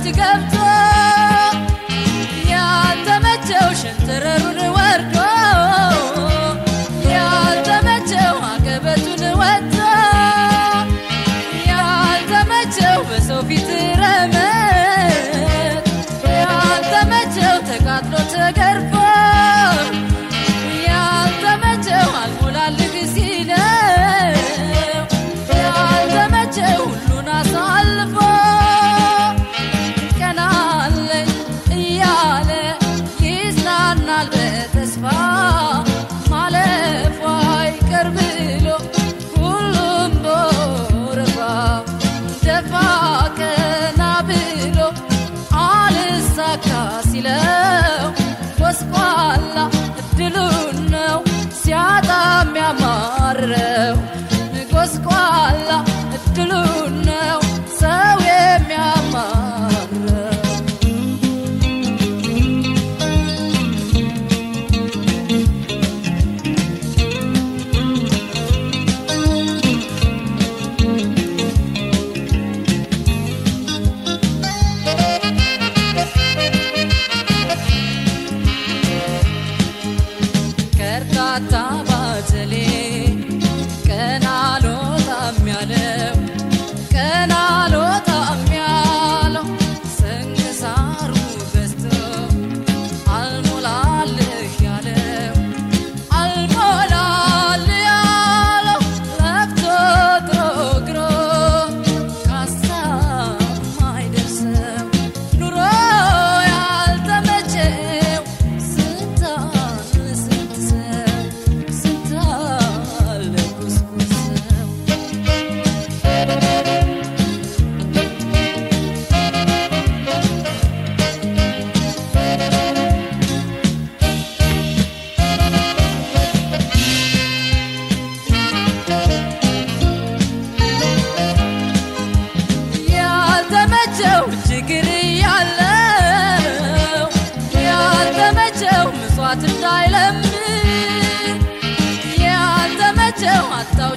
ሕይወት ገብቶ ያልተመቸው ሸንተረሩን ወርዶ ያልተመቸው አቀበቱን ወጥቶ ያልተመቸው በሰው ፊት ረመት ያልተመቸው ተቃጥሎ ተገርፎ ያልተመቸው አልሞላልህ ሲለው ያልተመቸው ሁሉን አሳልፎ ቀና አለኝ እያለ ይጽናናል በተስፋ ማለፉ አይቀር ብሎ ሁሉም በወረፋ ደፋ ቀና ብሎ አልሳካ ሲለው ጎስቋላ እድሉን ነው ሲያጣ የሚያማርረው ጎስቋላ እድሉን ነው ሰው የሚያማርረው ከርታታ ባዘሌ ቀና አልወጣም ያለው ቀና አልወጣም ያለው ስንክሳሩ በዝቶ አልሞላልህ ያለው አልሞላልህ ያለው ለፍቶ ጥሮ ግሮ ካሳብ አይደርሰው ኑሮ ያልተመቸው ስንታል ስንት ሰው ስንታል ጉስቁስ ሰው ያልተመቸው ችግር ያለው ያልተመቸው ምጽዋት እንዳይለምን ያልተመቸው አታው